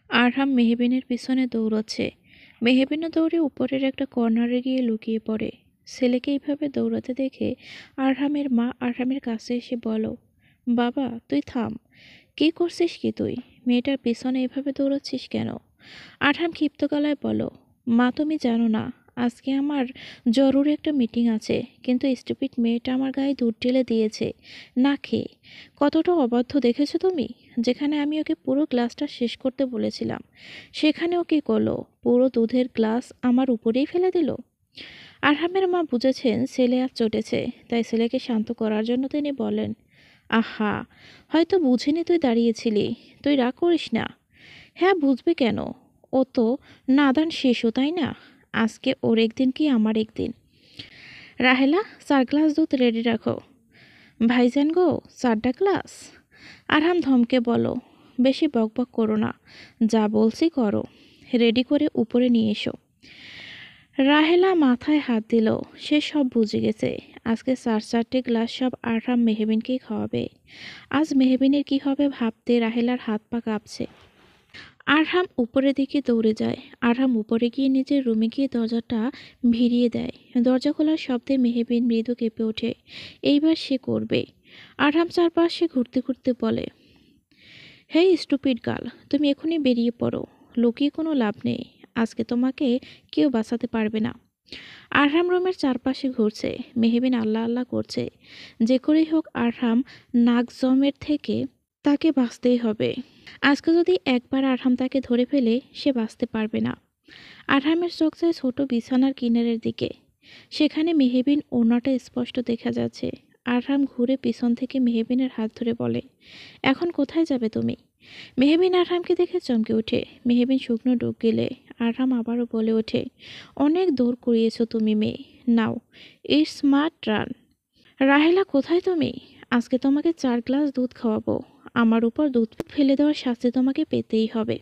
আরহাম মেহবিনের পিছনে দৌড়চ্ছে। মেহবিনও দৌড়ে উপরের একটা কর্নারে গিয়ে লুকিয়ে পড়ে। ছেলেকে এইভাবে দৌড়াতে দেখে আরহামের মা আরহামের কাছে এসে বলো, বাবা তুই থাম, কি করছিস কি তুই? মেয়েটার পিছনে এভাবে দৌড়াচ্ছিস কেন? আরহাম ক্ষিপ্ত গলায় বলো, মা তুমি জানো না, আজকে আমার জরুরি একটা মিটিং আছে, কিন্তু স্টুপিড মেয়েটা আমার গায়ে দুধ ঢেলে দিয়েছে না খেয়ে। কতটা অবাধ্য দেখেছো তুমি? যেখানে আমি ওকে পুরো গ্লাসটা শেষ করতে বলেছিলাম, সেখানে ও কী করলো? পুরো দুধের গ্লাস আমার উপরেই ফেলে দিল। আরহামের মা বুঝেছেন ছেলে আজ চটেছে, তাই ছেলেকে শান্ত করার জন্য তিনি বলেন, আহা, হয়তো বুঝিনি তুই দাঁড়িয়েছিলি, তুই রাগ করিস না। হ্যাঁ বুঝবে কেন, ও তো নাদান শিশু তাই না? আজকে ওর একদিন কি আমার একদিন। রাহেলা, 4 গ্লাস দুধ রেডি রাখো। ভাইজান গো, 4টা গ্লাস? আরহাম ধমকে বলো, বেশি বকবক করো না, যা বলছি করো, রেডি করে উপরে নিয়ে এসো। রাহেলা মাথায় হাত দিল, সে সব বুঝে গেছে। আজকে 4 গ্লাস সব আরহাম মেহবিনকেই খাওয়াবে। আজ মেহবিনের কি হবে ভাবতে রাহেলার হাত পা কাঁপছে। আরহাম উপরের দিকে দৌড়ে যায়। আরহাম উপরে গিয়ে নিজের রুমে গিয়ে দরজাটা ভিড়িয়ে দেয়। দরজা খোলার শব্দে মেহবিন মৃদু কেঁপে ওঠে। এইবার সে করবে। আরহাম চারপাশে ঘুরতে ঘুরতে বলে, হেই স্টুপিড গার্ল, তুমি এখনই বেরিয়ে পড়ো, লুকিয়ে কোনো লাভ নেই, আজকে তোমাকে কেউ বাঁচাতে পারবে না। আরহাম রুমের চারপাশে ঘুরছে। মেহবিন আল্লাহ আল্লাহ করছে, যে করেই হোক আরহাম নাগজমের থেকে তাকে বাঁচতেই হবে। আজকে যদি একবার আরহাম তাকে ধরে ফেলে, সে বাঁচতে পারবে না। আরহামের চোখ যায় ছোট বিছানার কিনারের দিকে। সেখানে মেহবিন ওড়নাটা স্পষ্ট দেখা যাচ্ছে। আরহাম ঘুরে পিছন থেকে মেহবিনের হাত ধরে বলে, এখন কোথায় যাবে তুমি? মেহবিন আরহামকে দেখে চমকে ওঠে। মেহবিন শুকনো ডুব গেলে আরহাম আবারও বলে ওঠে, অনেক দৌড় করিয়েছ তুমি মেয়ে, now it's smart run. Rahela কোথায় তুমি? আজকে তোমাকে 4 গ্লাস দুধ খাওয়াবো। আমার উপর দুধ ফেলে দেওয়ার শাস্তি তোমাকে পেতেই হবে।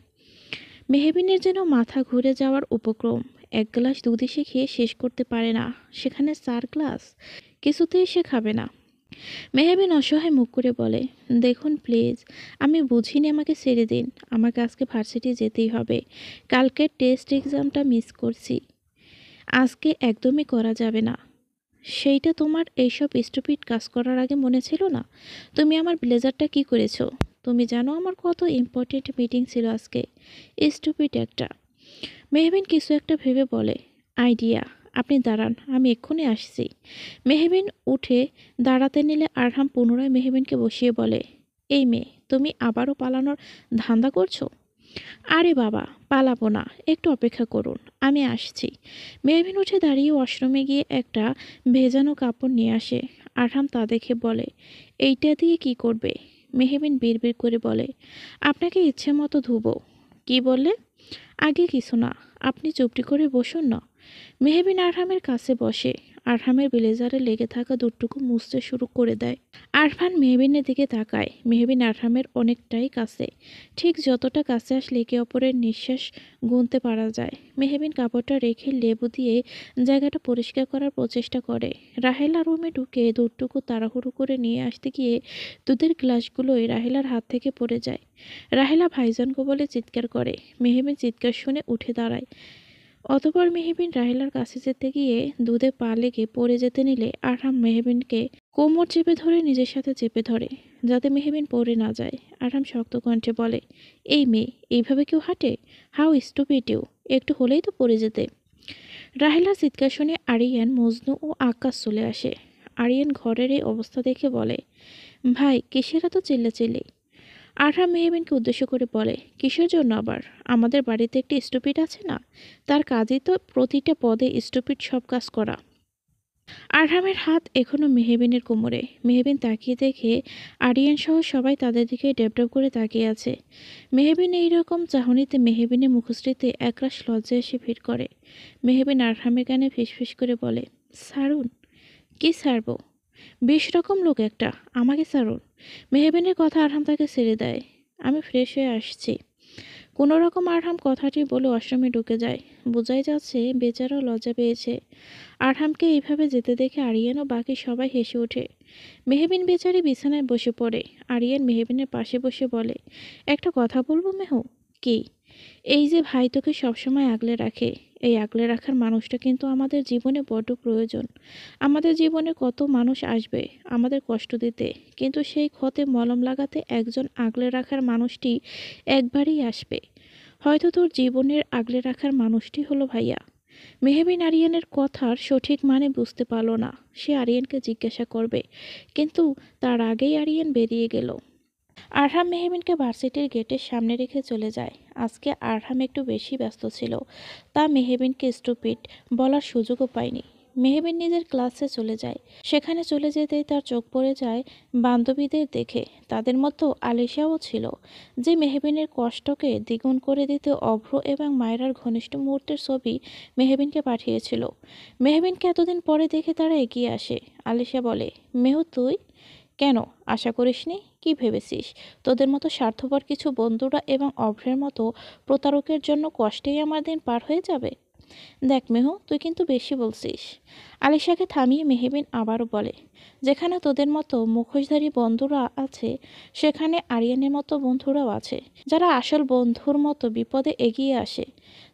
মেহবিনের যেন মাথা ঘুরে যাওয়ার উপক্রম। 1 গ্লাস দুধই সে খেয়ে শেষ করতে পারে না, সেখানে 4 গ্লাস! কিছুতেই সে খাবে না। মেহবিন অসহায় মুখ করে বলে, দেখুন প্লিজ, আমি বুঝিনি, আমাকে ছেড়ে দিন, আমাকে আজকে ভার্সিটি যেতেই হবে। কালকের টেস্ট এক্সামটা মিস করছি, আজকে একদমই করা যাবে না। সেইটা তোমার এইসব স্টুপিড কাজ করার আগে মনে ছিল না? তুমি আমার ব্লেজারটা কি করেছো? তুমি জানো আমার কত ইম্পর্টেন্ট মিটিং ছিল আজকে? স্টুপিড একটা। মেহবিন কিছু একটা ভেবে বলে, আইডিয়া, আপনি দাঁড়ান, আমি এক্ষুনি আসছি। মেহবিন উঠে দাঁড়াতে নিলে আরহাম পুনরায় মেহবিনকে বসিয়ে বলে, এই মেয়ে, তুমি আবারও পালানোর ধান্দা করছো? আরে বাবা, পালাবো না, একটু অপেক্ষা করুন, আমি আসছি। মেহবিন উঠে দাঁড়িয়ে ওয়াশরুমে গিয়ে একটা ভেজানো কাপড় নিয়ে আসে। আরহাম তা দেখে বলে, এইটা দিয়ে কি করবে? মেহবিন বিড়বিড় করে বলে, আপনাকে ইচ্ছে মতো ধুবো। কি বললে? আগে কিছু না, আপনি চুপটি করে বসুন না। মেহবিন আরহামের কাছে বসে। আরহামের ব্লেজারে লেগে থাকা দুধটুকু মুছতে শুরু করে দেয়। আরফান মেহবিনের দিকে তাকায়। মেহবিন আরহামের অনেকটাই কাছে, ঠিক যতটা কাছে আসলে একে অপরের নিঃশ্বাস গুনতে পারা যায়। মেহবিন কাপড়টা রেখে লেবু দিয়ে জায়গাটা পরিষ্কার করার প্রচেষ্টা করে। রাহেলা রুমে ঢুকে দুধটুকু তাড়াহুড়ো করে নিয়ে আসতে গিয়ে দুধের গ্লাসগুলোই রাহেলার হাত থেকে পড়ে যায়। রাহেলা ভাইজানকে বলে চিৎকার করে। মেহবিন চিৎকার শুনে উঠে দাঁড়ায়। অতঃপর মেহবিন রাহেলার কাছে যেতে গিয়ে দুধে পা লেগে পড়ে যেতে নিলে আরহাম মেহবিনকে কোমর চেপে ধরে নিজের সাথে চেপে ধরে, যাতে মেহবিন পড়ে না যায়। আরহাম শক্ত কণ্ঠে বলে, এই মেয়ে, এইভাবে কেউ হাঁটে? হাউ স্টুপিড ইউ, একটু হলেই তো পড়ে যেতে। রাহেলার চিৎকার শুনে আরিয়ান, মজনু ও আকাশ চলে আসে। আরিয়ান ঘরের এই অবস্থা দেখে বলে, ভাই কিসের এত চিল্লাচিল্লি? আরহাম মেহবিনকে উদ্দেশ্য করে বলে, কিসের জন্য আবার? আমাদের বাড়িতে একটি স্টুপিড আছে না, তার কাজই তো প্রতিটা পদে স্টুপিড সব কাজ করা। আরহামের হাত এখনো মেহবিনের কোমরে। মেহবিন তাকিয়ে দেখে আরিয়ান সহ সবাই তাদের দিকে ডেবডেব করে তাকিয়ে আছে। মেহবিন এইরকম চাহনিতে মেহবিনের মুখশ্রীতে একরাশ লজ্জা এসে ভিড় করে। মেহবিন আরহামের কানে ফিসফিস করে বলে, ছাড়ুন। কি ছাড়বো? 20 রকম লোক একটা, আমাকে ছাড়ুন। মেহবিনের কথা আরহাম তাকে ছেড়ে দেয়। আমি ফ্রেশ হয়ে আসছি। কোনো রকম আরহাম কথাটি বলে ওয়াশরুমে ঢুকে যায়। বোঝাই যাচ্ছে বেচারা লজ্জা পেয়েছে। আরহামকে এইভাবে যেতে দেখে আরিয়ান ও বাকি সবাই হেসে ওঠে। মেহবিন বেচারি বিছানায় বসে পড়ে। আরিয়ান মেহবিনের পাশে বসে বলে, একটা কথা বলবো মেহু? কি? এই যে ভাই তোকে সবসময় আগলে রাখে, এই আগলে রাখার মানুষটা কিন্তু আমাদের জীবনে বড্ড প্রয়োজন। আমাদের জীবনে কত মানুষ আসবে আমাদের কষ্ট দিতে, কিন্তু সেই ক্ষতে মলম লাগাতে একজন আগলে রাখার মানুষটি একবারই আসবে। হয়তো তোর জীবনের আগলে রাখার মানুষটি হলো ভাইয়া। মেহবিন আরিয়ানের কথার সঠিক মানে বুঝতে পারল না। সে আরিয়ানকে জিজ্ঞাসা করবে, কিন্তু তার আগেই আরিয়ান বেরিয়ে গেল। আরহাম মেহবিনকে ভার্সিটির গেটের সামনে রেখে চলে যায়। আজকে আরহাম একটু বেশি ব্যস্ত ছিল, তা মেহবিনকে স্টুপিড বলার সুযোগও পায়নি। মেহবিন নিজের ক্লাসে চলে যায়। সেখানে চলে যেতেই তার চোখ পড়ে যায় বান্ধবীদের দেখে। তাদের মতো আলিশাও ছিল, যে মেহবিনের কষ্টকে দ্বিগুণ করে দিতে অভ্র এবং মায়রার ঘনিষ্ঠ মুহূর্তের ছবি মেহবিনকে পাঠিয়েছিল। মেহবিনকে এতদিন পরে দেখে তারা এগিয়ে আসে। আলিশা বলে, মেহু তুই? কেন, আশা করিসনি? কি ভেবেছিস তোদের মতো স্বার্থপর কিছু বন্ধুরা এবং অভ্রের মতো প্রতারকের জন্য কষ্টেই আমার দিন পার হয়ে যাবে? দেখ মেহু, তুই কিন্তু বেশি বলছিস। আলিশাকে থামিয়ে মেহবিন আবারও বলে, যেখানে তোদের মতো মুখোশধারী বন্ধুরা আছে, সেখানে আরিয়ানের মতো বন্ধুরাও আছে, যারা আসল বন্ধুর মতো বিপদে এগিয়ে আসে।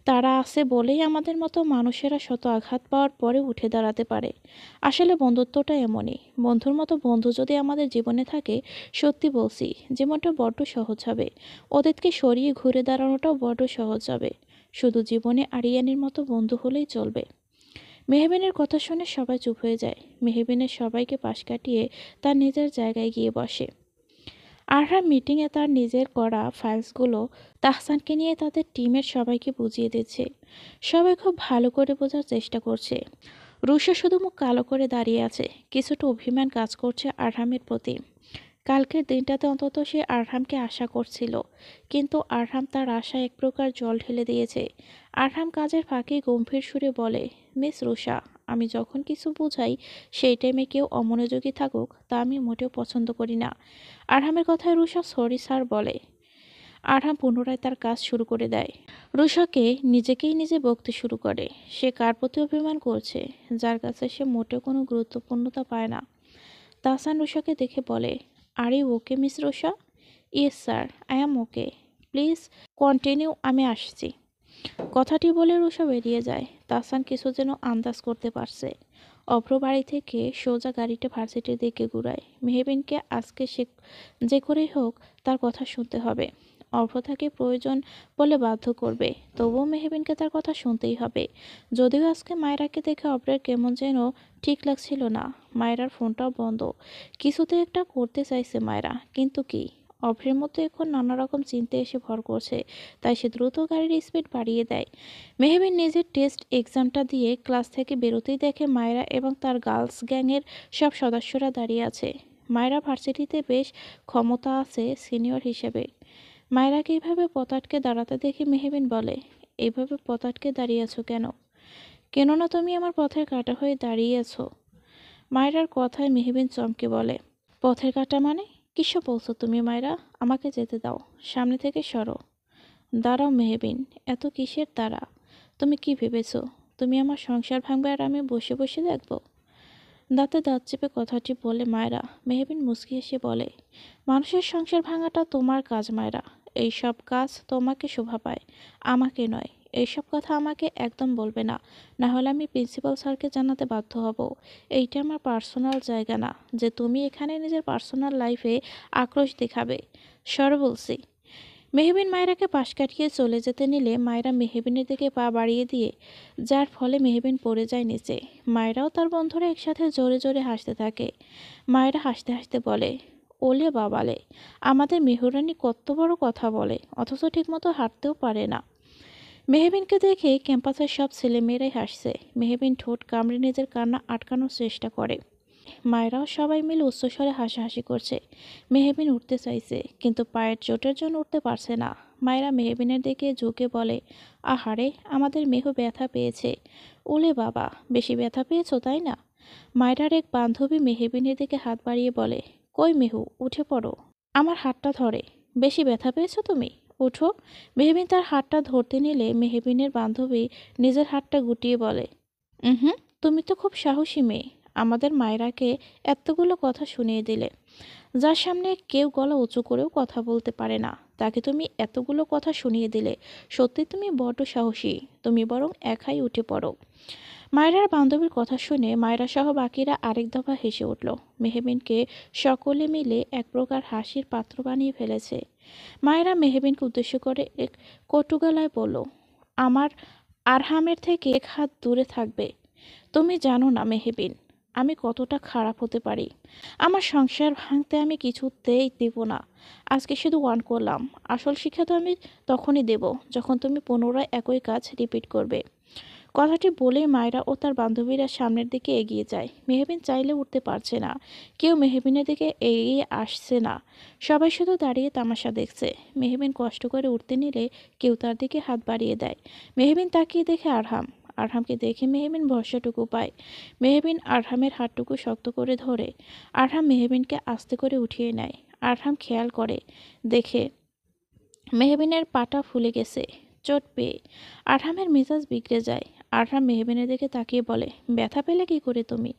তারা আছে বলেই আমাদের মতো মানুষেরা শত আঘাত পাওয়ার পরে উঠে দাঁড়াতে পারে। আসলে বন্ধুত্বটা এমনই। বন্ধুর মতো বন্ধু যদি আমাদের জীবনে থাকে, সত্যি বলছি, জীবনটা বড্ড সহজ হবে। ওদেরকে সরিয়ে ঘুরে দাঁড়ানোটাও বড্ড সহজ হবে। শুধু জীবনে আরিয়ানের মতো বন্ধু হলেই চলবে। মেহবিনের কথা শুনে সবাই চুপ হয়ে যায়। মেহবিনের সবাইকে পাশ কাটিয়ে তার নিজের জায়গায় গিয়ে বসে। আরহাম মিটিংয়ে তার নিজের করা ফাইলসগুলো তাহসানকে নিয়ে তাদের টিমের সবাইকে বুঝিয়ে দিচ্ছে। সবাই খুব ভালো করে বোঝার চেষ্টা করছে। রুশা শুধু মুখ কালো করে দাঁড়িয়ে আছে। কিছুটা অভিমান কাজ করছে আরহামের প্রতি। কালকের দিনটাতে অন্তত সে আরহামকে আশা করছিল, কিন্তু আরহাম তার আশায় এক প্রকার জল ঢেলে দিয়েছে। আরহাম কাজের ফাঁকে গম্ভীর সুরে বলে, মিস রুশা, আমি যখন কিছু বুঝাই সেই টাইমে কেউ অমনোযোগী থাকুক, তা আমি মোটেও পছন্দ করি না। আরহামের কথায় রুশা সরি স্যার বলে। আরহাম পুনরায় তার কাজ শুরু করে দেয়। রুশাকে নিজেকেই নিজে বকতে শুরু করে। সে কার প্রতি অভিমান করছে, যার কাছে সে মোটেও কোনো গুরুত্বপূর্ণতা পায় না। তাহসান রুশাকে দেখে বলে, are you okay miss Rusha? Yes sir, I am okay. Please continue, আমি আসছি। কথাটি বলে রুশা বেরিয়ে যায়। তাহসান কিছু যেন আন্দাজ করতে পারছে। অভ্র বাড়ি থেকে সোজা গাড়িটা ভার্সিটির দিকে ঘুরায়। মেহবিনকে আজকে সে যে করেই হোক তার কথা শুনতে হবে। অভ্র তাকে প্রয়োজন বলে বাধ্য করবে, তবুও মেহবিনকে তার কথা শুনতেই হবে। যদিও আজকে মায়রাকে দেখে অভ্রের কেমন যেন ঠিক লাগছিল না। মায়রার ফোনটাও বন্ধ। কিছুতে একটা করতে চাইছে মায়রা, কিন্তু কি? অভ্রের মধ্যে এখন নানা রকম চিন্তা এসে ভর করছে, তাই সে দ্রুত গাড়ির স্পিড বাড়িয়ে দেয়। মেহবিন নিজের টেস্ট এক্সামটা দিয়ে ক্লাস থেকে বেরোতেই দেখে মায়রা এবং তার গার্লস গ্যাংয়ের সব সদস্যরা দাঁড়িয়ে আছে। মায়রা ভার্সিটিতে বেশ ক্ষমতা আছে সিনিয়র হিসেবে। মায়রাকে এইভাবে পথ আটকে দাঁড়াতে দেখে মেহবিন বলে, এইভাবে পথ আটকে দাঁড়িয়ে আছো কেন? কেননা তুমি আমার পথের কাঁটা হয়ে দাঁড়িয়ে আছো। মায়রার কথায় মেহবিন চমকে বলে, পথের কাঁটা মানে? কিসব বলছো তুমি মায়রা? আমাকে যেতে দাও, সামনে থেকে সরো। দাঁড়াও মেহবিন, এত কিসের তাড়া? তুমি কি ভেবেছো তুমি আমার সংসার ভাঙবে আর আমি বসে বসে দেখব? দাঁতে দাঁত চেপে কথাটি বলে মায়রা। মেহবিন মুচকি হেসে বলে, মানুষের সংসার ভাঙাটা তোমার কাজ মায়রা। এইসব কাজ তোমাকে শোভা পায়, আমাকে নয়। এইসব কথা আমাকে একদম বলবে না, না হলে আমি প্রিন্সিপাল স্যারকে জানাতে বাধ্য হব। এইটা আমার পার্সোনাল জায়গা না যে তুমি এখানে নিজের পার্সোনাল লাইফে আক্রোশ দেখাবে। সর বলছি। মেহবিন মায়রাকে পাশ কাটিয়ে চলে যেতে নিলে মায়রা মেহবিনের দিকে পা বাড়িয়ে দিয়ে, যার ফলে মেহবিন পড়ে যায় নিচে। মায়রাও তার বন্ধুরা একসাথে জোরে জোরে হাসতে থাকে। মায়রা হাসতে হাসতে বলে, ওলে বাবালে, আমাদের মেহরানি কত বড় কথা বলে, অথচ ঠিকমতো হাঁটতেও পারে না। মেহবিনকে দেখে ক্যাম্পাসের সব ছেলেমেয়েরাই হাসছে। মেহবিন ঠোঁট কামড়ে নিজের কান্না আটকানোর চেষ্টা করে। মায়েরাও সবাই মিলে উচ্চস্বরে হাসাহাসি করছে। মেহবিন উঠতে চাইছে, কিন্তু পায়ের চোটের জন্য উঠতে পারছে না। মায়েরা মেহবিনের দিকে ঝুঁকে বলে, আহারে, আমাদের মেহু ব্যথা পেয়েছে। ওলে বাবা, বেশি ব্যথা পেয়েছো তাই না? মায়েরার এক বান্ধবী মেহবিনের দিকে হাত বাড়িয়ে বলে, কই মেহু, উঠে পড়ো। আমার হাতটা ধরে, বেশি ব্যথা পেয়েছো তুমি? উঠো। মেহবিন তার হাতটা ধরতে নিলে মেহবিনের বান্ধবী নিজের হাতটা গুটিয়ে বলে, হুম, তুমি তো খুব সাহসী মেয়ে। আমাদের মায়েরাকে এতগুলো কথা শুনিয়ে দিলে, যার সামনে কেউ গলা উঁচু করেও কথা বলতে পারে না। তাকে তুমি এতগুলো কথা শুনিয়ে দিলে। সত্যি তুমি বড্ড সাহসী। তুমি বরং একাই উঠে পড়ো। মায়রার বান্ধবীর কথা শুনে মায়রা সহ বাকিরা আরেক দফা হেসে উঠল। মেহবিনকে সকলে মিলে এক প্রকার হাসির পাত্র বানিয়ে ফেলেছে। মায়রা মেহবিনকে উদ্দেশ্য করে এক কটু গলায় বলল, আমার আরহামের থেকে এক হাত দূরে থাকবে। তুমি জানো না মেহবিন, আমি কতটা খারাপ হতে পারি। আমার সংসার ভাঙতে আমি কিছুতেই দেব না। আজকে শুধু ওয়ান করলাম, আসল শিক্ষা তো আমি তখনই দেব যখন তুমি পুনরায় একই কাজ রিপিট করবে। কথাটি বলেই মায়রা ও তার বান্ধবীরা সামনের দিকে এগিয়ে যায়। মেহবিন চাইলে উঠতে পারছে না, কেউ মেহবিনের দিকে এগিয়ে আসছে না। সবাই শুধু দাঁড়িয়ে তামাশা দেখছে। মেহবিন কষ্ট করে উঠতে নিলে কেউ তার দিকে হাত বাড়িয়ে দেয়। মেহবিন তাকিয়ে দেখে আরহাম। আরহামকে দেখে মেহবিন ভরসাটুকু পায়। মেহবিন আরহামের হাতটুকু শক্ত করে ধরে। আরহাম মেহবিনকে আস্তে করে উঠিয়ে নেয়। আরহাম খেয়াল করে দেখে মেহবিনের পাটা ফুলে গেছে চোট পেয়ে। আরহামের মেজাজ বিগড়ে যায়। আরহাম মেহবিনের দিকে তাকিয়ে বলে, ব্যথা পেলে কি করে তুমি?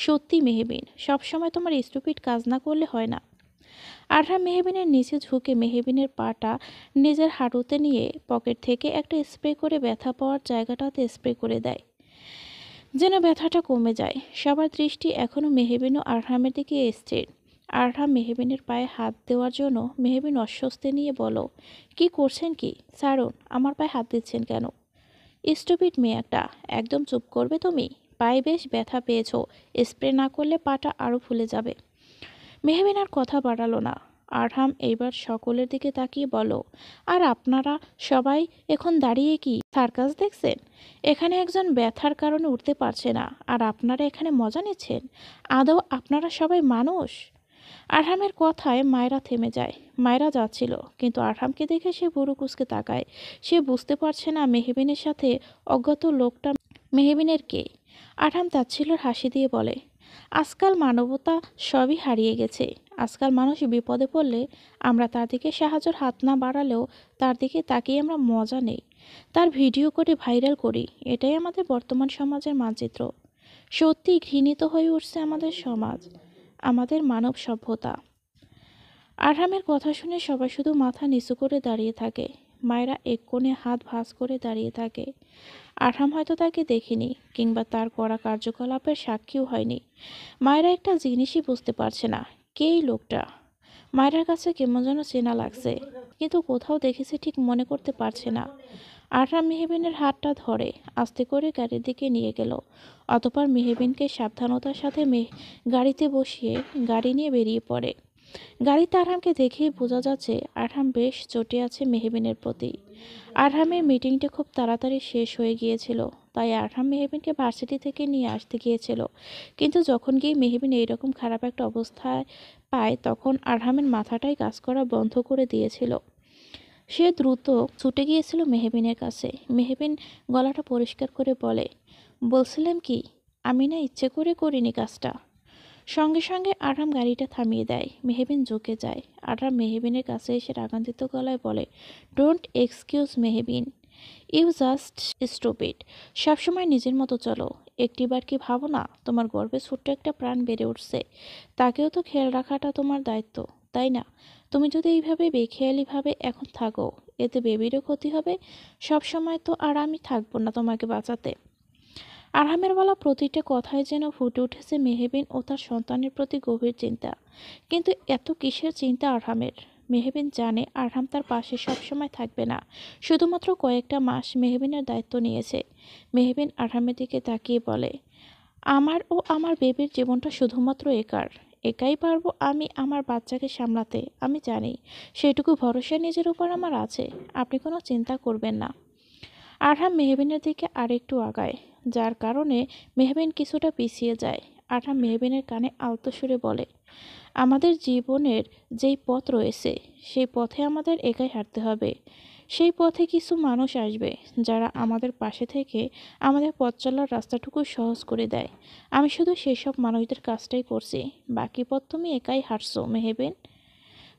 সত্যি মেহবিন, সবসময় তোমার স্টুপিড কাজ না করলে হয় না। আরহাম মেহবিনের নিচে ঝুঁকে মেহবিনের পাটা নিজের হাঁটুতে নিয়ে পকেট থেকে একটা স্প্রে করে ব্যথা পাওয়ার জায়গাটাতে স্প্রে করে দেয়, যেন ব্যথাটা কমে যায়। সবার দৃষ্টি এখনো মেহবিন ও আরহামের দিকে স্থির। আরহাম মেহবিনের পায়ে হাত দেওয়ার জন্য মেহবিন অস্বস্তি নিয়ে বলো, কি করছেন কি? ছাড়ুন, আমার পায়ে হাত দিচ্ছেন কেন? স্টুপিড মেয়ে একটা, একদম চুপ করবে তুমি? পায়ে বেশ ব্যথা পেয়েছো, স্প্রে না করলে পাটা আরও ফুলে যাবে। মেহবিন আর কথা বাড়ালো না। আরহাম এইবার সকলের দিকে তাকিয়ে বলো, আর আপনারা সবাই এখন দাঁড়িয়ে কি সার্কাস দেখছেন? এখানে একজন ব্যথার কারণে উঠতে পারছে না, আর আপনারা এখানে মজা নিচ্ছেন? আদৌ আপনারা সবাই মানুষ? আরহামের কথায় মায়রা থেমে যায়। মায়রা যাচ্ছিল, কিন্তু আরহামকে দেখে সে ভুরু কুঁচকে তাকায়। সে বুঝতে পারছে না মেহবিনের সাথে অজ্ঞাত লোকটা মেহবিনের কে। আরহাম তাচ্ছিল্যের হাসি দিয়ে বলে, আজকাল মানবতা সবই হারিয়ে গেছে। আজকাল মানুষ বিপদে পড়লে আমরা তার দিকে সাহায্যের হাত না বাড়ালেও তার দিকে তাকিয়ে আমরা মজা নেই, তার ভিডিও করে ভাইরাল করি। এটাই আমাদের বর্তমান সমাজের মানচিত্র। সত্যি ঘৃণিত হয়ে উঠছে আমাদের সমাজ, আমাদের মানব সভ্যতা। আরহামের কথা শুনে সবাই শুধু মাথা নিচু করে দাঁড়িয়ে থাকে। মায়েরা এক কোণে হাত ভাঁজ করে দাঁড়িয়ে থাকে। আরহাম হয়তো তাকে দেখেনি, কিংবা তার করা কার্যকলাপের সাক্ষীও হয়নি। মায়েরা একটা জিনিসই বুঝতে পারছে না, কে এই লোকটা। মায়েরার কাছে কেমন যেন চেনা লাগছে, কিন্তু কোথাও দেখেছে ঠিক মনে করতে পারছে না। আরহাম মেহবিনের হাতটা ধরে আস্তে করে গাড়ির দিকে নিয়ে গেল। অতঃপর মেহবিনকে সাবধানতার সাথে গাড়িতে বসিয়ে গাড়ি নিয়ে বেরিয়ে পড়ে। গাড়িতে আরহামকে দেখেই বোঝা যাচ্ছে আরহাম বেশ চটে আছে মেহবিনের প্রতি। আরহামের মিটিংটা খুব তাড়াতাড়ি শেষ হয়ে গিয়েছিল, তাই আরহাম মেহবিনকে ভার্সিটি থেকে নিয়ে আসতে গিয়েছিল। কিন্তু যখন গিয়ে মেহবিন এইরকম খারাপ একটা অবস্থায় পায়, তখন আরহামের মাথাটাই কাজ করা বন্ধ করে দিয়েছিল। সে দ্রুত ছুটে গিয়েছিল মেহবিনের কাছে। মেহবিন গলাটা পরিষ্কার করে বলে, বলছিলাম কি, আমি না ইচ্ছে করে করিনি কাজটা। সঙ্গে সঙ্গে আরহাম গাড়িটা থামিয়ে দেয়। মেহবিন ঝুঁকে যায়। আরহাম মেহবিনের কাছে এসে রাগান্বিত গলায় বলে, don't excuse Mehbin, you just stupid. সবসময় নিজের মতো চলো। একটিবার কি ভাবো না তোমার গর্ভে ছোট্ট একটা প্রাণ বেড়ে উঠছে, তাকেও তো খেয়াল রাখাটা তোমার দায়িত্ব, তাই না? তুমি যদি এইভাবে বেখেয়ালিভাবে এখন থাকো, এতে বেবিরও ক্ষতি হবে। সবসময় তো আর আমি থাকবো না তোমাকে বাঁচাতে। আরহামের বলা প্রতিটা কথায় যেন ফুটে উঠেছে মেহবিন ও তার সন্তানের প্রতি গভীর চিন্তা। কিন্তু এত কিসের চিন্তা আরহামের? মেহবিন জানে আরহাম তার পাশে সবসময় থাকবে না। শুধুমাত্র কয়েকটা মাস মেহবিনের দায়িত্ব নিয়েছে। মেহবিন আরহামের দিকে তাকিয়ে বলে, আমার ও আমার বেবির জীবনটা শুধুমাত্র একাই পারবো আমি আমার বাচ্চাকে সামলাতে। আমি জানি সেটুকু ভরসা নিজের উপর আমার আছে। আপনি কোনো চিন্তা করবেন না। আরহাম মেহবিনের দিকে আরেকটু আগায়, যার কারণে মেহবিন কিছুটা পিছিয়ে যায়। আরহাম মেহবিনের কানে আলতো সুরে বলে, আমাদের জীবনের যেই পথ রয়েছে, সেই পথে আমাদের একাই হাঁটতে হবে। সেই পথে কিছু মানুষ আসবে যারা আমাদের পাশে থেকে আমাদের পথ চলার রাস্তাটুকু সহজ করে দেয়। আমি শুধু সেসব মানুষদের কাজটাই করছি। বাকি পথ তুমি একাই হাঁটছো মেহবিন।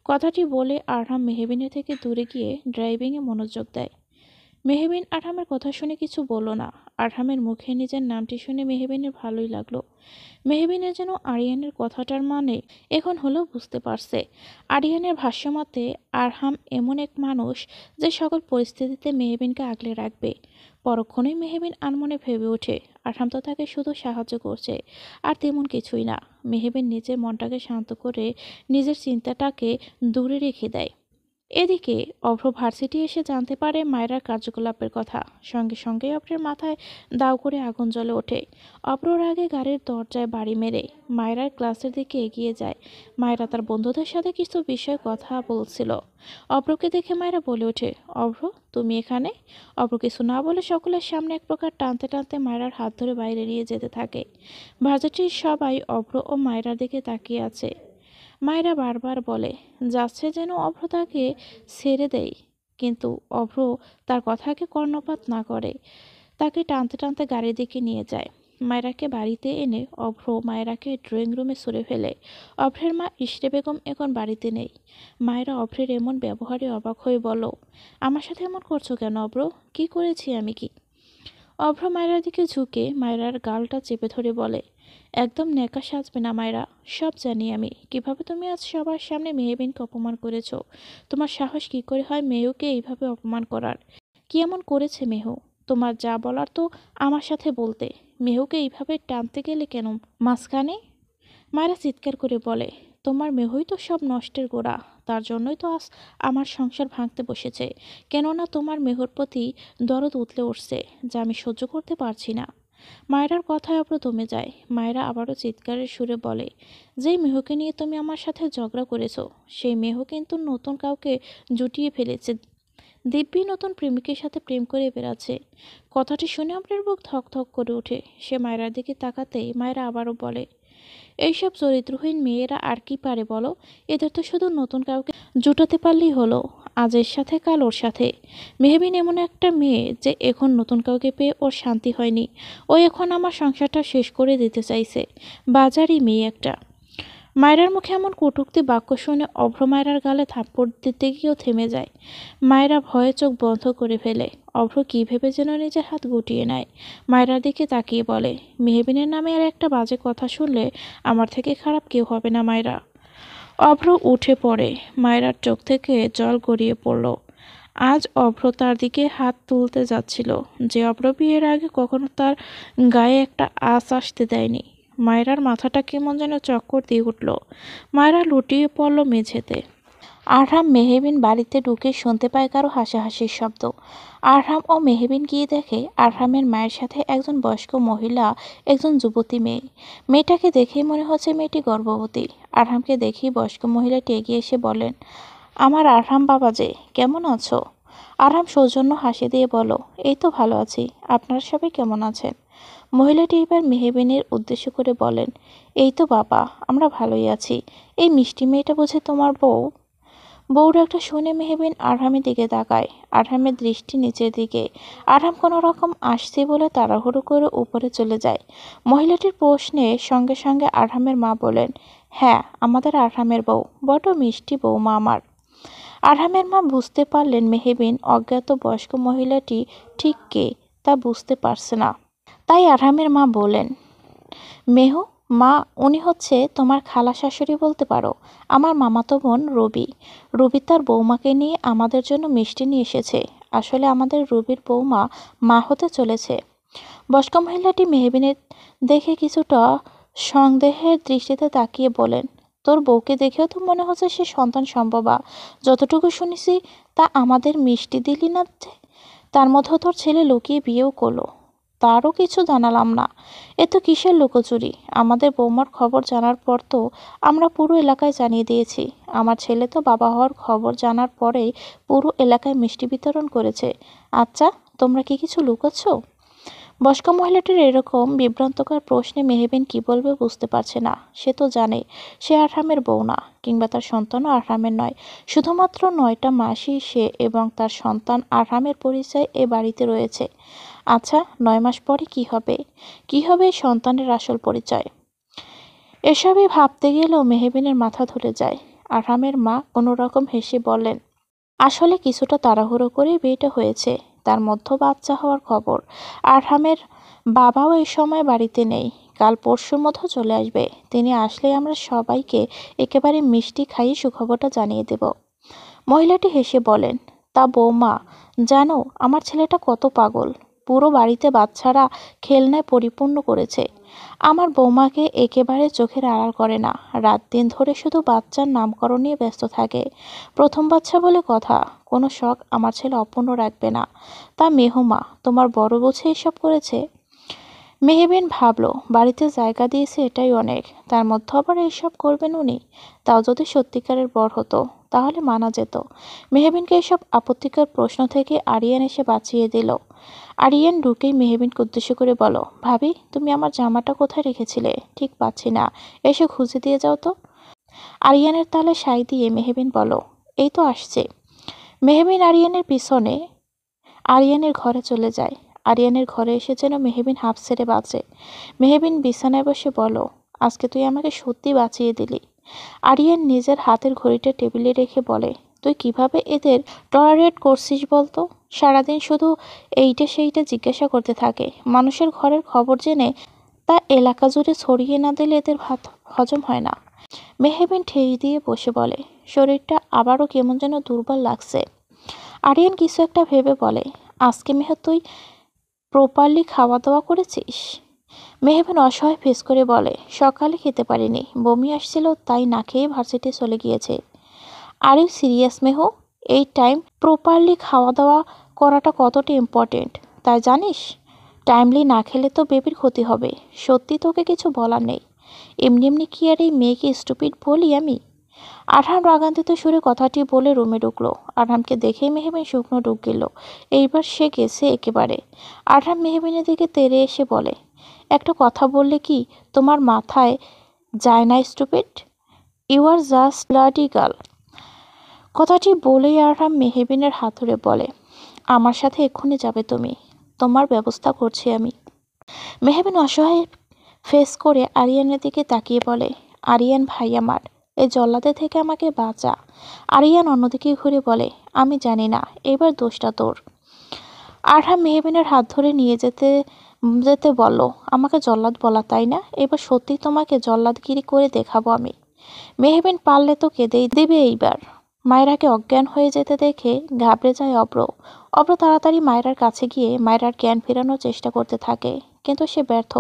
কথাটি বলে আরহাম মেহবিনের থেকে দূরে গিয়ে ড্রাইভিংয়ে মনোযোগ দেয়। মেহবিন আরহামের কথা শুনে কিছু বলল না। আরহামের মুখে নিজের নামটি শুনে মেহবিনের ভালোই লাগলো। মেহবিনের যেন আরিয়ানের কথাটার মানে এখন হলেও বুঝতে পারছে। আরিয়ানের ভাষ্যমতে আরহাম এমন এক মানুষ যে সকল পরিস্থিতিতে মেহবিনকে আগলে রাখবে। পরক্ষণেই মেহবিন আনমনে ভেবে ওঠে আরহাম তো তাকে শুধু সাহায্য করছে, আর তেমন কিছুই না। মেহবিন নিজের মনটাকে শান্ত করে নিজের চিন্তাটাকে দূরে রেখে দেয়। এদিকে অভ্র ভার্সিটি এসে জানতে পারে মায়রার কার্যকলাপের কথা। সঙ্গে সঙ্গে অভ্রের মাথায় দাউ করে আগুন জ্বলে ওঠে। অভ্রর আগে গাড়ির দরজায় বাড়ি মেরে মায়রার ক্লাসের দিকে এগিয়ে যায়। মায়রা তার বন্ধুদের সাথে কিছু বিষয়ে কথা বলছিল। অভ্রকে দেখে মায়রা বলে ওঠে, অভ্র তুমি এখানে? অভ্র কিছু না বলে সকলের সামনে এক প্রকার টানতে টানতে মায়রার হাত ধরে বাইরে নিয়ে যেতে থাকে। ভার্সিটির সবাই অভ্র ও মায়রার দিকে তাকিয়ে আছে। মায়েরা বারবার বলে যাচ্ছে যেন অভ্র তাকে ছেড়ে দেয়, কিন্তু অভ্র তার কথাকে কর্ণপাত না করে তাকে টানতে টানতে গাড়ির দিকে নিয়ে যায়। মায়েরাকে বাড়িতে এনে অভ্র মায়েরাকে ড্রয়িং রুমে সরে ফেলে। অভ্রের মা ইশরে বেগম এখন বাড়িতে নেই। মায়েরা অভ্রের এমন ব্যবহারে অবাক হয়ে বলো, আমার সাথে এমন করছো কেন অভ্র? কি করেছি আমি? কি? অভ্র মায়রার দিকে ঝুঁকে মায়রার গালটা চেপে ধরে বলে, একদম ন্যাকা সাজবে না মায়রা, সব জানি আমি কিভাবে তুমি আজ সবার সামনে মেহবিনকে অপমান করেছো। তোমার সাহস কি করে হয় মেহুকে এইভাবে অপমান করার? কি এমন করেছে মেহু? তোমার যা বলার তো আমার সাথে বলতে। মেহুকে এইভাবে টানতে গেলে কেন মাঝখানে? মায়েরা চিৎকার করে বলে, তোমার মেহুই তো সব নষ্টের গোড়া, তার জন্যই তো আজ আমার সংসার ভাঙতে বসেছে। কেননা তোমার মেহুর প্রতি দরদ উতলে উঠছে, যা আমি সহ্য করতে পারছি না। মায়েরার কথায় অপ্র থমে যায়। মায়েরা আবারও চিৎকারের সুরে বলে, যেই মেহুকে নিয়ে তুমি আমার সাথে ঝগড়া করেছো, সেই মেহু কিন্তু নতুন কাউকে জুটিয়ে ফেলেছে। দিব্যি নতুন প্রেমিকের সাথে প্রেম করে বেড়াচ্ছে। কথাটি শুনে অপ্রের বুক ধক ধক করে ওঠে। সে মায়েরার দিকে তাকাতেই মায়েরা আবারও বলে, এইসব চরিত্রহীন মেয়েরা আর কি পারে বলো? এদের তো শুধু নতুন কাউকে জুটাতে পারলেই হলো, আজ এর সাথে কাল ওর সাথে। মেহবিন এমন একটা মেয়ে যে এখন নতুন কাউকে পেয়ে ওর শান্তি হয়নি। ও এখন আমার সংসারটা শেষ করে দিতে চাইছে। বাজারি মেয়ে একটা। মায়রার মুখে এমন কটূক্তি বাক্য শুনে অভ্র মায়রার গালে থাপ্পড় দিতে গিয়েও থেমে যায়। মায়রা ভয়ে চোখ বন্ধ করে ফেলে। অভ্র কী ভেবে যেন নিজের হাত গুটিয়ে নেয়। মায়রার দিকে তাকিয়ে বলে, মেহবিনের নামে আর একটা বাজে কথা শুনলে আমার থেকে খারাপ কেউ হবে না মায়রা। অভ্র উঠে পড়ে। মায়রার চোখ থেকে জল গড়িয়ে পড়ল। আজ অভ্র তার দিকে হাত তুলতে যাচ্ছিল, যে অভ্র বিয়ের আগে কখনো তার গায়ে একটা আঁচ আসতে দেয়নি। মায়রার মাথাটা কেমন যেন চক্কর দিয়ে উঠল। মায়রা লুটিয়ে পড়ল মেঝেতে। আরহাম মেহবিন বাড়িতে ঢুকে শুনতে পায় কারো হাসাহাসির শব্দ। আরহাম ও মেহবিন গিয়ে দেখে আরহামের মায়ের সাথে একজন বয়স্ক মহিলা, একজন যুবতী মেয়ে। মেয়েটাকে দেখেই মনে হচ্ছে মেয়েটি গর্ভবতী। আরহামকে দেখেই বয়স্ক মহিলাটি এগিয়ে এসে বলেন, আমার আরহাম বাবা যে, কেমন আছো? আরহাম সৌজন্য হাসি দিয়ে বলো, এই তো ভালো আছি, আপনারা সবাই কেমন আছেন? মহিলাটি এবার মেহবিনের উদ্দেশ্য করে বলেন, এই তো বাবা, আমরা ভালোই আছি। এই মিষ্টি মেয়েটা বুঝি তোমার বউ? বউর একটা শুনে মেহবিন আরহামের দিকে তাকায়। আরহামের দৃষ্টি নিচের দিকে। আরহাম কোনো রকম আসছে বলে তাড়াহুড়ো করে উপরে চলে যায়। মহিলাটির প্রশ্নে সঙ্গে সঙ্গে আরহামের মা বলেন, হ্যাঁ আমাদের আরহামের বউ, বড় মিষ্টি বউমা আমার। আরহামের মা বুঝতে পারলেন মেহবিন অজ্ঞাত বয়স্ক মহিলাটি ঠিক কে তা বুঝতে পারছে না। তাই আরহামের মা বলেন, মেহু, মা উনি হচ্ছে তোমার খালা শাশুড়ি বলতে পারো, আমার মামাতো বোন রবি। রবি তার বৌমাকে নিয়ে আমাদের জন্য মিষ্টি নিয়ে এসেছে। আসলে আমাদের রবির বৌমা মা হতে চলেছে। বয়স্ক মহিলাটি মেহবিনের দেখে কিছুটা সন্দেহের দৃষ্টিতে তাকিয়ে বলেন, তোর বউকে দেখেও তো মনে হচ্ছে সে সন্তান সম্ভবা। যতটুকু শুনেছি তা আমাদের মিষ্টি দিলি না, তার মধ্যে তোর ছেলে লুকিয়ে বিয়েও করলো, তারও কিছু জানালাম না। এ তো কিসের লুকোচুরি? আমাদের বৌমার খবর জানার পর তো আমরা পুরো এলাকায় জানিয়ে দিয়েছি। আমার ছেলে তো বাবা হওয়ার খবর জানার পরেই পুরো এলাকায় মিষ্টি বিতরণ করেছে। আচ্ছা, তোমরা কি কিছু লুকোচ্ছ? বয়স্ক মহিলাটির এরকম বিভ্রান্তকর প্রশ্নে মেহবিন কি বলবে বুঝতে পারছে না। সে তো জানে সে আরহামের বউ না, কিংবা তার সন্তানও আরহামের নয়। শুধুমাত্র 9টা মাসই সে এবং তার সন্তান আরহামের পরিচয় এ বাড়িতে রয়েছে। আচ্ছা, 9 মাস পরে কি হবে? কি হবে এই সন্তানের আসল পরিচয়? এসবই ভাবতে গেলেও মেহবিনের মাথা ধরে যায়। আরহামের মা কোনোরকম হেসে বললেন, আসলে কিছুটা তাড়াহুড়ো করে বিয়েটা হয়েছে। তার মধ্যে বাচ্চা হওয়ার খবর। আরহামের বাবাও এই সময় বাড়িতে নেই, কাল পরশুর মধ্যে চলে আসবে। তিনি আসলে আমরা সবাইকে একেবারে মিষ্টি খাইয়ে সুখবরটা জানিয়ে দেব। মহিলাটি হেসে বলেন, তা বৌমা, জানো আমার ছেলেটা কত পাগল। পুরো বাড়িতে বাচ্চারা খেলনায় পরিপূর্ণ করেছে। আমার বৌমাকে একেবারে চোখের আড়াল করে না, রাত দিন ধরে শুধু বাচ্চার নামকরণ নিয়ে ব্যস্ত থাকে। প্রথম বাচ্চা বলে কথা, কোনো শখ আমার ছেলে অপূর্ণ রাখবে না। তা মেহুমা, তোমার বড় বুঝে এসব করেছে? মেহবিন ভাবল, বাড়িতে জায়গা দিয়েছে এটাই অনেক, তার মধ্যে আবার এইসব করবেন উনি। তাও যদি সত্যিকারের বর হতো তাহলে মানা যেত। মেহবিনকে এসব আপত্তিকর প্রশ্ন থেকে আরিয়ান এসে বাঁচিয়ে দিল। আরিয়ান ঢুকেই মেহবিনকে উদ্দেশ্য করে বলো, ভাবি তুমি আমার জামাটা কোথায় রেখেছিলে? ঠিক পাচ্ছি না, এসে খুঁজে দিয়ে যাও তো। আরিয়ানের তালে সাই দিয়ে মেহবিন বলো, এই তো আসছে। মেহবিন আরিয়ানের পিছনে আরিয়ানের ঘরে চলে যায়। আরিয়ানের ঘরে এসে যেন মেহবিন হাঁফ ছেড়ে বাঁচে। মেহবিন বিছানায় বসে বলো, আজকে তুই আমাকে সত্যি বাঁচিয়ে দিলি। আরিয়ান নিজের হাতের ঘড়িটা টেবিলে রেখে বলে, তুই কিভাবে এদের টলারেট করছিস বলতো? সারাদিন শুধু এইটা সেইটা জিজ্ঞাসা করতে থাকে। মানুষের ঘরের খবর জেনে তা এলাকা জুড়ে ছড়িয়ে না দিলে এদের ভাত হজম হয় না। মেহবিন ঠেস দিয়ে বসে বলে, শরীরটা আবারও কেমন যেন দুর্বল লাগছে। আরিয়ান কিছু একটা ভেবে বলে, আজকে মেহ তুই প্রপারলি খাওয়া দাওয়া করেছিস? মেহবিন অসহায় ফেস করে বলে, সকালে খেতে পারিনি, বমি আসছিল, তাই না খেয়ে ভার্সিটি চলে গিয়েছে। আর ইউ সিরিয়াস মেহ? এই টাইম প্রপারলি খাওয়া দাওয়া করাটা কতটা ইম্পর্টেন্ট তাই জানিস? টাইমলি না খেলে তো বেবির ক্ষতি হবে। সত্যি তোকে কিছু বলার নেই। এমনি এমনি কি আর এই মেয়েকে স্টুপিড বলি আমি? আরহাম রাগান্বিত সুরে কথাটি বলে রুমে ঢুকলো। আরহামকে দেখেই মেহবিন শুকনো ঢুক গেল। এইবার সে গেছে একেবারে। আরহাম মেহবিনের দিকে তেড়ে এসে বলে, একটা কথা বললে কি তোমার মাথায় যায় না stupid? You are just bloody girl. কথাটি বলেই আরহাম মেহবিনের হাত ধরে বলে, আমার সাথে এক্ষুনি যাবে তুমি, তোমার ব্যবস্থা করছি আমি। মেহবিন অসহায় ফেস করে আরিয়ানের দিকে তাকিয়ে বলে, আরিয়ান ভাই আমার, এই জল্লাদের থেকে আমাকে বাঁচা। আরিয়ান অন্যদিকে ঘুরে বলে, আমি জানি না, এবার দোষটা তোর। আরহাম মেহবিনের হাত ধরে নিয়ে যেতে যেতে বলল, আমাকে জল্লাদ বলা তাই না? এবার সত্যি তোমাকে জল্লাদগিরি করে দেখাবো আমি। মেহবিন পারলে তো কেঁদেই দেবে এইবার। মায়রাকে অজ্ঞান হয়ে যেতে দেখে ঘাবড়ে যায় অব্র। অব্র তাড়াতাড়ি মায়রার কাছে গিয়ে মায়রার জ্ঞান ফেরানোর চেষ্টা করতে থাকে, কিন্তু সে ব্যর্থ।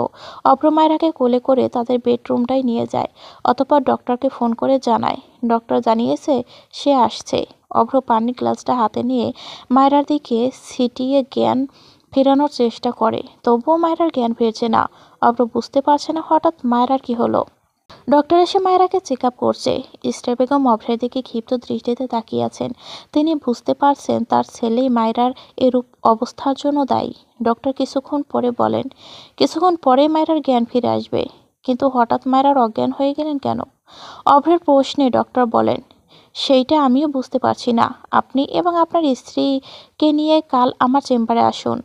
অব্র মায়রাকে কোলে করে তাদের বেডরুমটাই নিয়ে যায়। অতঃপর ডক্টরকে ফোন করে জানায়। ডক্টর জানিয়েছে সে আসছে। অভ্র পানির গ্লাসটা হাতে নিয়ে মায়রার দিকে ছিটিয়ে জ্ঞান ফেরানোর চেষ্টা করে, তবুও মায়রার জ্ঞান ফিরছে না। অভ্র বুঝতে পারছে না হঠাৎ মায়রার কি হলো। ডক্টর এসে মায়রাকে চেক আপ করছে। ইস্টার বেগম অভ্রের দিকে ক্ষিপ্ত দৃষ্টিতে তাকিয়ে আছেন। তিনি বুঝতে পারছেন তার ছেলেই মায়রার এরূপ অবস্থার জন্য দায়ী। ডক্টর কিছুক্ষণ পরে বলেন, কিছুক্ষণ পরে মায়রার জ্ঞান ফিরে আসবে। কিন্তু হঠাৎ মায়রার অজ্ঞান হয়ে গেলেন কেন? অভ্রের প্রশ্নে ডক্টর বলেন, সেইটা আমিও বুঝতে পারছি না। আপনি এবং আপনার স্ত্রীকে নিয়ে কাল আমার চেম্বারে আসুন,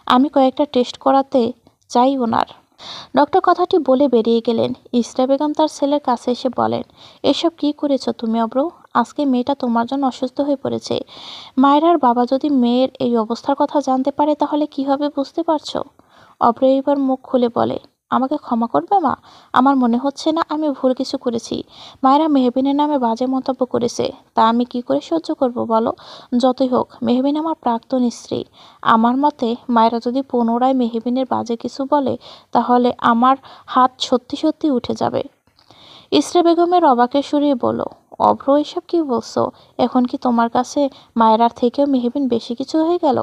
আমি কয়েকটা টেস্ট করাতে চাই ওনার। ডক্টর কথাটি বলে বেরিয়ে গেলেন। ইসরা বেগম তার ছেলের কাছে এসে বলেন, এসব কি করেছো তুমি অব্র? আজকে মেয়েটা তোমার জন্য অসুস্থ হয়ে পড়েছে। মায়েরার বাবা যদি মেয়ের এই অবস্থার কথা জানতে পারে তাহলে কি হবে বুঝতে পারছো? অব্র এইবার মুখ খুলে বলে, আমাকে ক্ষমা করবে মা, আমার মনে হচ্ছে না আমি ভুল কিছু করেছি। মায়েরা মেহবিনের নামে বাজে মন্তব্য করেছে, তা আমি কি করে সহ্য করব বলো? যতই হোক মেহবিন আমার প্রাক্তন স্ত্রী। আমার মতে মায়েরা যদি পুনরায় মেহবিনের বাজে কিছু বলে তাহলে আমার হাত সত্যি সত্যি উঠে যাবে। ইসরা বেগমের অবাকের সুরে বলল, অভ্র এসব কি বলছো? এখন কি তোমার কাছে মায়েরার থেকেও মেহবিন বেশি কিছু হয়ে গেল?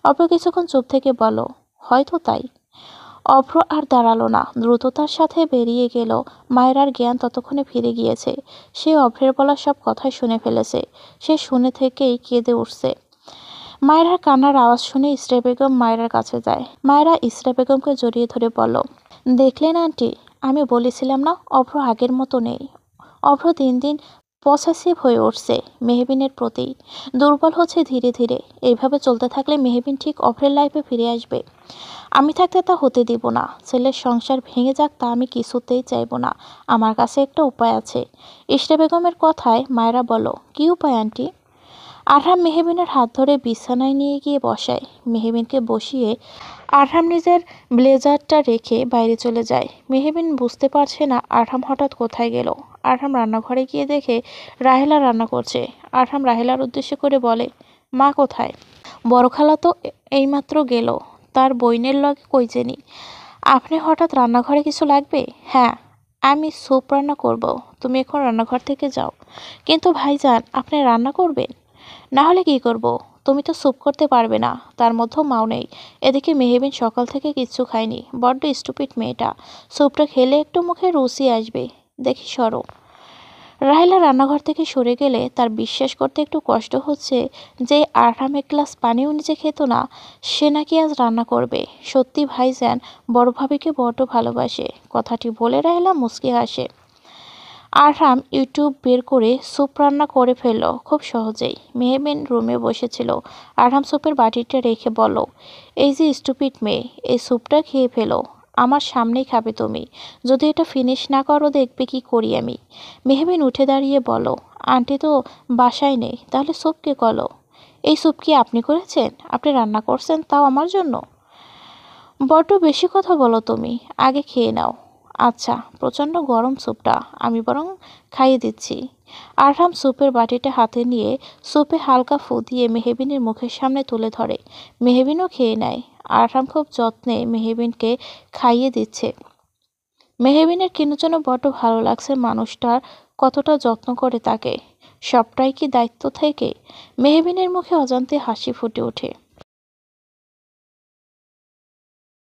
অভ্র কিছুক্ষণ চুপ থেকে বলল, হয়তো তাই। অভ্র আর দাঁড়ালো না, দ্রুততার সাথে বেরিয়ে গেল। মায়েরার জ্ঞান ততক্ষণে ফিরে গিয়েছে। সে অভ্রের বলা সব কথাই শুনে ফেলেছে। সে শুনে থেকেই কেঁদে উঠছে। মায়েরার কান্নার আওয়াজ শুনে ইসরা বেগম মায়েরার কাছে যায়। মায়েরা ইসরা বেগমকে জড়িয়ে ধরে বলল, দেখলেন আন্টি, আমি বলেছিলাম না অভ্র আগের মতো নেই। অভ্র দিন দিন পসেসিভ হয়ে উঠছে মেহবিনের প্রতি, দুর্বল হচ্ছে ধীরে ধীরে। এইভাবে চলতে থাকলে মেহবিন ঠিক অভ্রের লাইফে ফিরে আসবে। আমি থাকতে তা হতে দিব না। ছেলের সংসার ভেঙে যাক তা আমি কিছুতেই চাইব না। আমার কাছে একটা উপায় আছে। ইসরা বেগমের কথায় মায়েরা বলল, কি উপায় আন্টি? আরহাম মেহবিনের হাত ধরে বিছানায় নিয়ে গিয়ে বসায়। মেহবিনকে বসিয়ে আরহাম নিজের ব্লেজারটা রেখে বাইরে চলে যায়। মেহবিন বুঝতে পারছে না আরহাম হঠাৎ কোথায় গেল। আরহাম রান্নাঘরে গিয়ে দেখে রাহেলা রান্না করছে। আরহাম রাহেলার উদ্দেশ্য করে বলে, মা কোথায়? বড় খালা তো এইমাত্র গেল, তার বইনের লগে কইজেনি। আপনি হঠাৎ রান্নাঘরে কিছু লাগবে? হ্যাঁ, আমি স্যুপ রান্না করব, তুমি এখন রান্নাঘর থেকে যাও। কিন্তু ভাইজান, আপনি রান্না করবেন? না হলে কি করব? তুমি তো স্যুপ করতে পারবে না, তার মধ্যেও মাও নেই। এদিকে মেহবিন সকাল থেকে কিচ্ছু খায়নি, বড্ড স্টুপিড মেয়েটা। স্যুপটা খেলে একটু মুখে রুচি আসবে। দেখি সরো। রাহেলা রান্নাঘর থেকে সরে গেলে তার বিশ্বাস করতে একটু কষ্ট হচ্ছে যে আরহাম এক গ্লাস পানিও নিজে খেত না, সে নাকি আজ রান্না করবে। সত্যি ভাইজান বড় ভাবিকে বড্ড ভালোবাসে। কথাটি বলে রাহেলা মুচকি হাসে। আরহাম ইউটিউব বের করে স্যুপ রান্না করে ফেলল খুব সহজেই। মেহবিন রুমে বসেছিল। আরহাম স্যুপের বাটিটা রেখে বলল, এই যে স্টুপিড মেয়ে, এই স্যুপটা খেয়ে ফেলো। আমার সামনেই খাবে তুমি। যদি এটা ফিনিশ না করো দেখবে কি করি আমি। মেহবিন উঠে দাঁড়িয়ে বলল, আন্টি তো বাসায় নেই, তাহলে স্যুপ কে করলো? এই স্যুপ কি আপনি করেছেন? আপনি রান্না করছেন, তাও আমার জন্য? বড্ড বেশি কথা বলো তুমি, আগে খেয়ে নাও। আচ্ছা, প্রচণ্ড গরম স্যুপটা, আমি বরং খাইয়ে দিচ্ছি। আরহাম স্যুপের বাটিটা হাতে নিয়ে স্যুপে হালকা ফু দিয়ে মেহবিনের মুখের সামনে তুলে ধরে। মেহবিনও খেয়ে নেয়। আরহাম খুব যত্নে মেহবিনকে খাইয়ে দিচ্ছে। মেহবিনের কেন যেন বড্ড ভালো লাগছে মানুষটার কতটা যত্ন করে তাকে। সবটাই কি দায়িত্ব থেকে? মেহবিনের মুখে অজান্তে হাসি ফুটে ওঠে।